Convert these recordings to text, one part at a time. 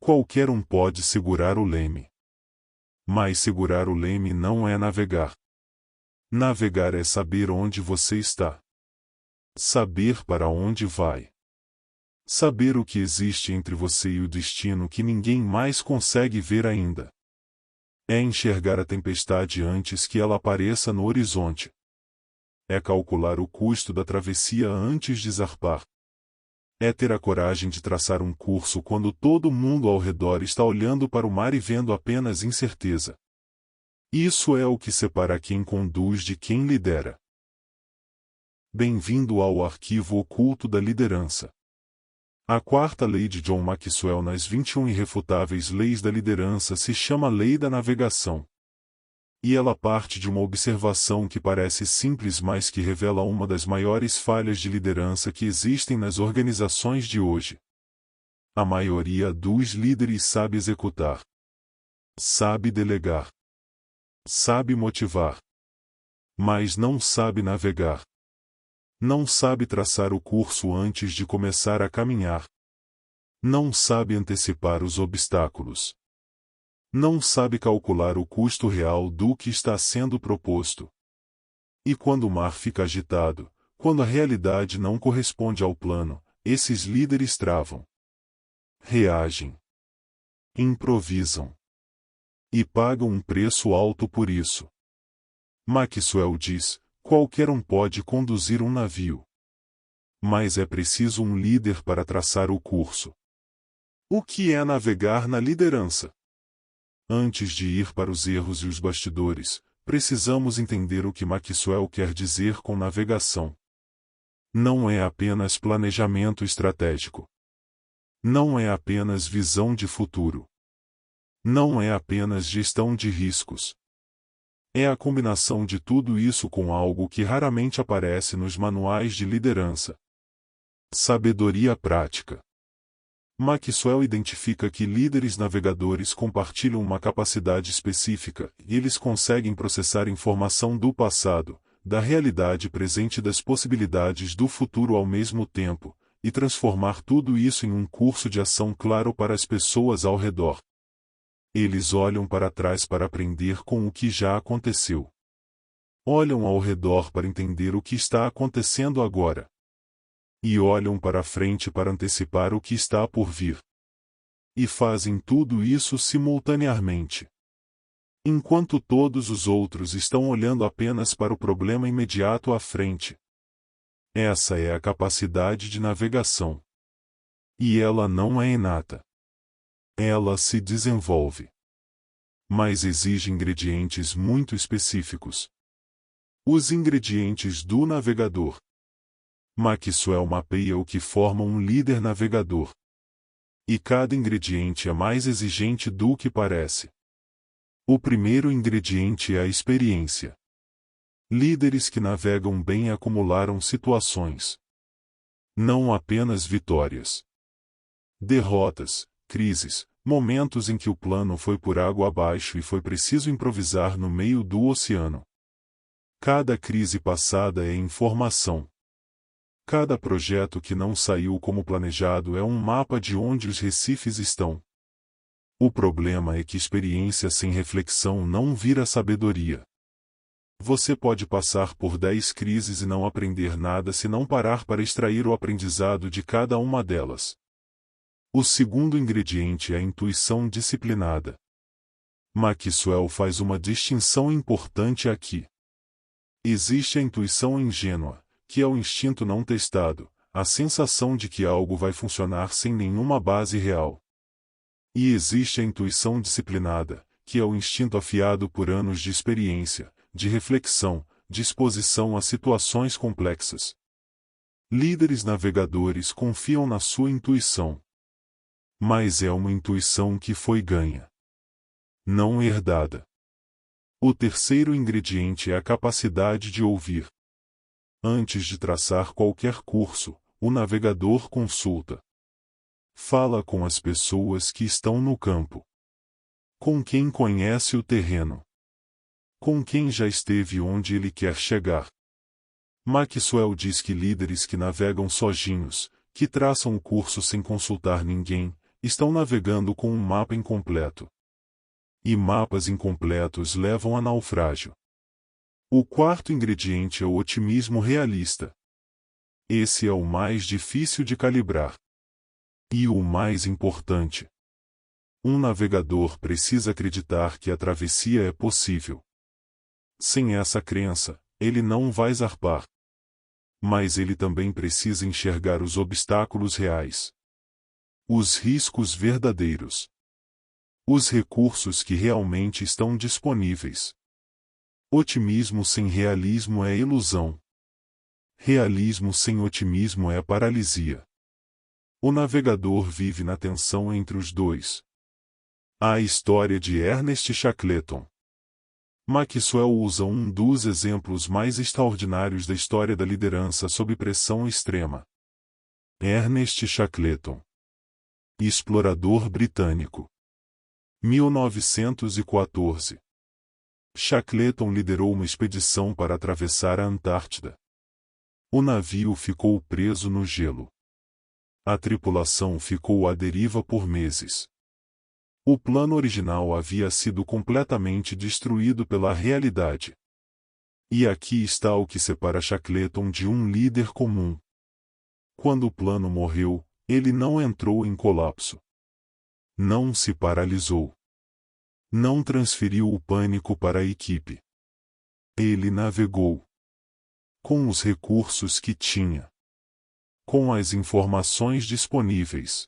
qualquer um pode segurar o leme. Mas segurar o leme não é navegar. Navegar é saber onde você está. Saber para onde vai. Saber o que existe entre você e o destino que ninguém mais consegue ver ainda. É enxergar a tempestade antes que ela apareça no horizonte. É calcular o custo da travessia antes de zarpar. É ter a coragem de traçar um curso quando todo mundo ao redor está olhando para o mar e vendo apenas incerteza. Isso é o que separa quem conduz de quem lidera. Bem-vindo ao arquivo oculto da liderança. A quarta lei de John Maxwell nas 21 irrefutáveis leis da liderança se chama Lei da Navegação. E ela parte de uma observação que parece simples, mas que revela uma das maiores falhas de liderança que existem nas organizações de hoje. A maioria dos líderes sabe executar, sabe delegar, sabe motivar, mas não sabe navegar. Não sabe traçar o curso antes de começar a caminhar. Não sabe antecipar os obstáculos. Não sabe calcular o custo real do que está sendo proposto. E quando o mar fica agitado, quando a realidade não corresponde ao plano, esses líderes travam. Reagem. Improvisam. E pagam um preço alto por isso. Maxwell diz: qualquer um pode conduzir um navio. Mas é preciso um líder para traçar o curso. O que é navegar na liderança? Antes de ir para os erros e os bastidores, precisamos entender o que Maxwell quer dizer com navegação. Não é apenas planejamento estratégico. Não é apenas visão de futuro. Não é apenas gestão de riscos. É a combinação de tudo isso com algo que raramente aparece nos manuais de liderança. Sabedoria prática. Maxwell identifica que líderes navegadores compartilham uma capacidade específica, e eles conseguem processar informação do passado, da realidade presente e das possibilidades do futuro ao mesmo tempo, e transformar tudo isso em um curso de ação claro para as pessoas ao redor. Eles olham para trás para aprender com o que já aconteceu. Olham ao redor para entender o que está acontecendo agora. E olham para frente para antecipar o que está por vir. E fazem tudo isso simultaneamente. Enquanto todos os outros estão olhando apenas para o problema imediato à frente. Essa é a capacidade de navegação. E ela não é inata. Ela se desenvolve. Mas exige ingredientes muito específicos. Os ingredientes do navegador. Maxwell mapeia o que forma um líder navegador. E cada ingrediente é mais exigente do que parece. O primeiro ingrediente é a experiência. Líderes que navegam bem acumularam situações. Não apenas vitórias. Derrotas, crises, momentos em que o plano foi por água abaixo e foi preciso improvisar no meio do oceano. Cada crise passada é informação. Cada projeto que não saiu como planejado é um mapa de onde os recifes estão. O problema é que experiência sem reflexão não vira sabedoria. Você pode passar por 10 crises e não aprender nada se não parar para extrair o aprendizado de cada uma delas. O segundo ingrediente é a intuição disciplinada. Maxwell faz uma distinção importante aqui. Existe a intuição ingênua, que é o instinto não testado, a sensação de que algo vai funcionar sem nenhuma base real. E existe a intuição disciplinada, que é o instinto afiado por anos de experiência, de reflexão, de exposição a situações complexas. Líderes navegadores confiam na sua intuição. Mas é uma intuição que foi ganha. Não herdada. O terceiro ingrediente é a capacidade de ouvir. Antes de traçar qualquer curso, o navegador consulta. Fala com as pessoas que estão no campo. Com quem conhece o terreno. Com quem já esteve onde ele quer chegar. Maxwell diz que líderes que navegam sozinhos, que traçam o curso sem consultar ninguém, estão navegando com um mapa incompleto. E mapas incompletos levam a naufrágio. O quarto ingrediente é o otimismo realista. Esse é o mais difícil de calibrar. E o mais importante. Um navegador precisa acreditar que a travessia é possível. Sem essa crença, ele não vai zarpar. Mas ele também precisa enxergar os obstáculos reais. Os riscos verdadeiros. Os recursos que realmente estão disponíveis. Otimismo sem realismo é ilusão. Realismo sem otimismo é paralisia. O navegador vive na tensão entre os dois. A história de Ernest Shackleton. Maxwell usa um dos exemplos mais extraordinários da história da liderança sob pressão extrema. Ernest Shackleton. Explorador britânico. 1914. Shackleton liderou uma expedição para atravessar a Antártida. O navio ficou preso no gelo. A tripulação ficou à deriva por meses. O plano original havia sido completamente destruído pela realidade. E aqui está o que separa Shackleton de um líder comum. Quando o plano morreu, ele não entrou em colapso. Não se paralisou. Não transferiu o pânico para a equipe. Ele navegou. Com os recursos que tinha. Com as informações disponíveis.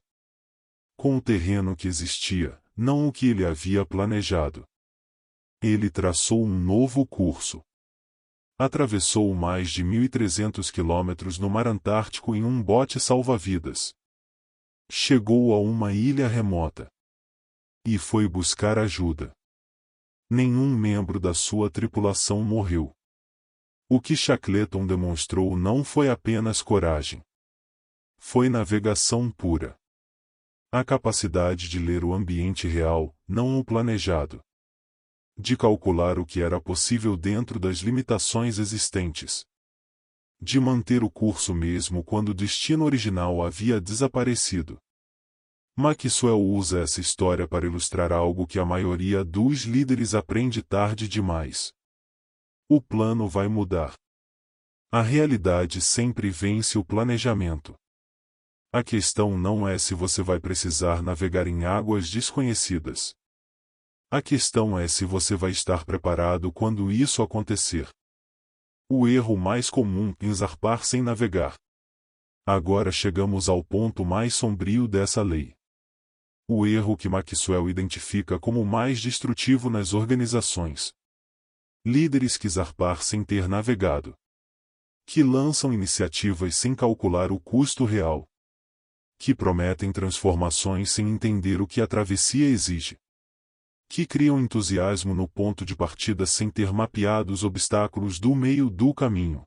Com o terreno que existia, não o que ele havia planejado. Ele traçou um novo curso. Atravessou mais de 1.300 quilômetros no mar Antártico em um bote salva-vidas. Chegou a uma ilha remota. E foi buscar ajuda. Nenhum membro da sua tripulação morreu. O que Shackleton demonstrou não foi apenas coragem. Foi navegação pura. A capacidade de ler o ambiente real, não o planejado. De calcular o que era possível dentro das limitações existentes. De manter o curso mesmo quando o destino original havia desaparecido. Maxwell usa essa história para ilustrar algo que a maioria dos líderes aprende tarde demais. O plano vai mudar. A realidade sempre vence o planejamento. A questão não é se você vai precisar navegar em águas desconhecidas. A questão é se você vai estar preparado quando isso acontecer. O erro mais comum em zarpar sem navegar. Agora chegamos ao ponto mais sombrio dessa lei. O erro que Maxwell identifica como o mais destrutivo nas organizações. Líderes que zarpar sem ter navegado. Que lançam iniciativas sem calcular o custo real. Que prometem transformações sem entender o que a travessia exige. Que criam entusiasmo no ponto de partida sem ter mapeado os obstáculos do meio do caminho.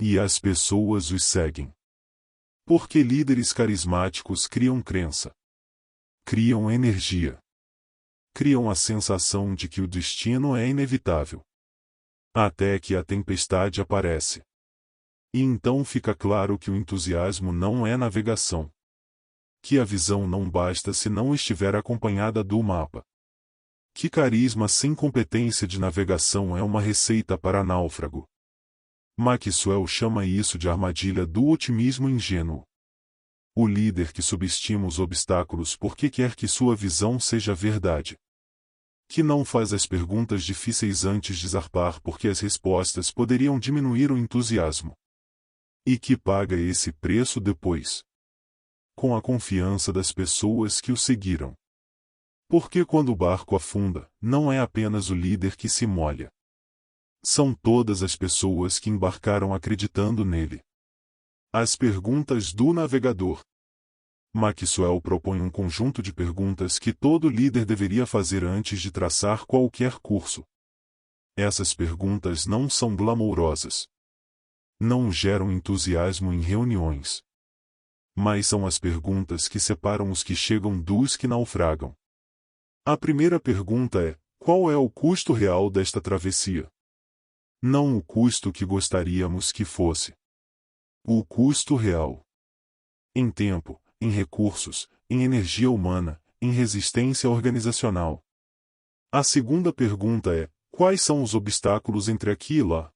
E as pessoas os seguem. Porque líderes carismáticos criam crença. Criam energia. Criam a sensação de que o destino é inevitável. Até que a tempestade aparece. E então fica claro que o entusiasmo não é navegação. Que a visão não basta se não estiver acompanhada do mapa. Que carisma sem competência de navegação é uma receita para náufrago. Maxwell chama isso de armadilha do otimismo ingênuo. O líder que subestima os obstáculos porque quer que sua visão seja verdade. Que não faz as perguntas difíceis antes de zarpar porque as respostas poderiam diminuir o entusiasmo. E que paga esse preço depois. Com a confiança das pessoas que o seguiram. Porque quando o barco afunda, não é apenas o líder que se molha. São todas as pessoas que embarcaram acreditando nele. As perguntas do navegador. Maxwell propõe um conjunto de perguntas que todo líder deveria fazer antes de traçar qualquer curso. Essas perguntas não são glamourosas. Não geram entusiasmo em reuniões. Mas são as perguntas que separam os que chegam dos que naufragam. A primeira pergunta é: qual é o custo real desta travessia? Não o custo que gostaríamos que fosse. O custo real. Em tempo, em recursos, em energia humana, em resistência organizacional. A segunda pergunta é: quais são os obstáculos entre aqui e lá?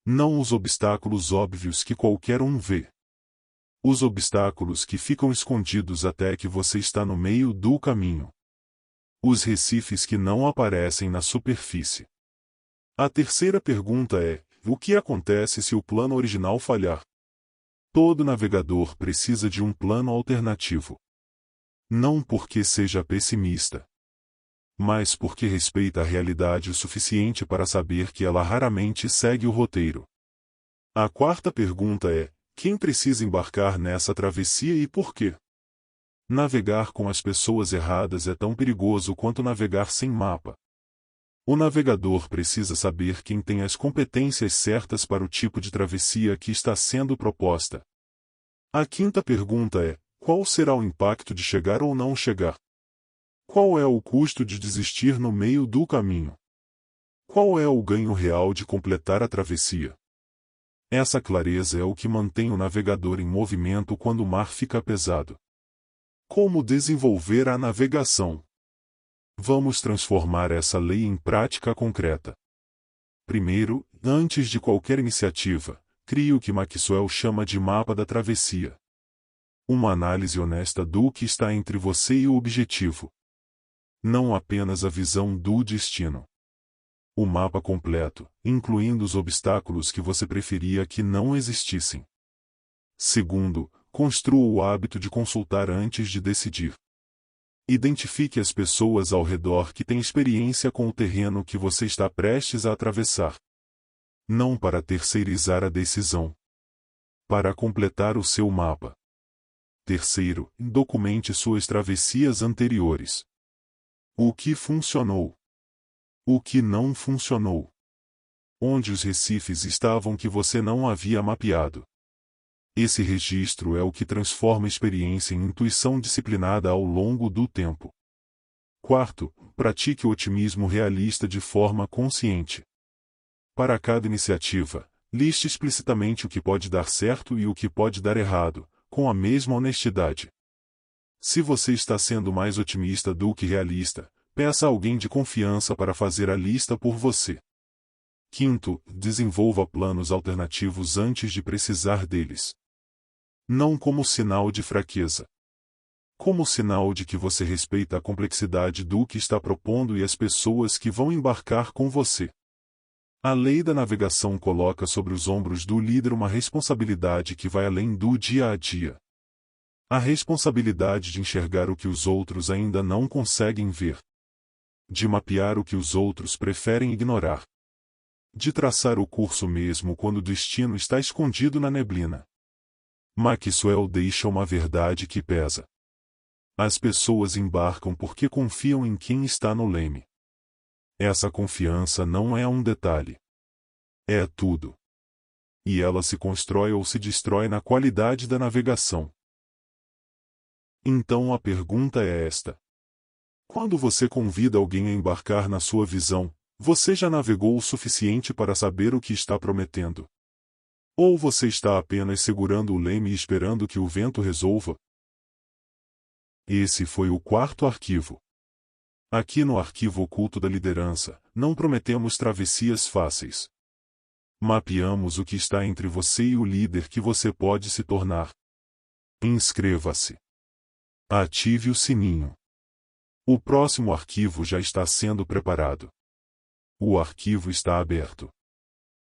Não os obstáculos óbvios que qualquer um vê. Os obstáculos que ficam escondidos até que você está no meio do caminho. Os recifes que não aparecem na superfície. A terceira pergunta é: o que acontece se o plano original falhar? Todo navegador precisa de um plano alternativo. Não porque seja pessimista, mas porque respeita a realidade o suficiente para saber que ela raramente segue o roteiro. A quarta pergunta é: quem precisa embarcar nessa travessia e por quê? Navegar com as pessoas erradas é tão perigoso quanto navegar sem mapa. O navegador precisa saber quem tem as competências certas para o tipo de travessia que está sendo proposta. A quinta pergunta é: qual será o impacto de chegar ou não chegar? Qual é o custo de desistir no meio do caminho? Qual é o ganho real de completar a travessia? Essa clareza é o que mantém o navegador em movimento quando o mar fica pesado. Como desenvolver a navegação? Vamos transformar essa lei em prática concreta. Primeiro, antes de qualquer iniciativa, crie o que Maxwell chama de mapa da travessia. Uma análise honesta do que está entre você e o objetivo. Não apenas a visão do destino. O mapa completo, incluindo os obstáculos que você preferia que não existissem. Segundo, construa o hábito de consultar antes de decidir. Identifique as pessoas ao redor que têm experiência com o terreno que você está prestes a atravessar. Não para terceirizar a decisão. Para completar o seu mapa. Terceiro, documente suas travessias anteriores. O que funcionou? O que não funcionou? Onde os recifes estavam que você não havia mapeado? Esse registro é o que transforma a experiência em intuição disciplinada ao longo do tempo. Quarto, pratique o otimismo realista de forma consciente. Para cada iniciativa, liste explicitamente o que pode dar certo e o que pode dar errado, com a mesma honestidade. Se você está sendo mais otimista do que realista, peça a alguém de confiança para fazer a lista por você. Quinto, desenvolva planos alternativos antes de precisar deles. Não como sinal de fraqueza. Como sinal de que você respeita a complexidade do que está propondo e as pessoas que vão embarcar com você. A lei da navegação coloca sobre os ombros do líder uma responsabilidade que vai além do dia a dia. A responsabilidade de enxergar o que os outros ainda não conseguem ver. De mapear o que os outros preferem ignorar. De traçar o curso mesmo quando o destino está escondido na neblina. Maxwell deixa uma verdade que pesa. As pessoas embarcam porque confiam em quem está no leme. Essa confiança não é um detalhe. É tudo. E ela se constrói ou se destrói na qualidade da navegação. Então a pergunta é esta. Quando você convida alguém a embarcar na sua visão, você já navegou o suficiente para saber o que está prometendo? Ou você está apenas segurando o leme e esperando que o vento resolva? Esse foi o quarto arquivo. Aqui no Arquivo Oculto da Liderança, não prometemos travessias fáceis. Mapeamos o que está entre você e o líder que você pode se tornar. Inscreva-se. Ative o sininho. O próximo arquivo já está sendo preparado. O arquivo está aberto.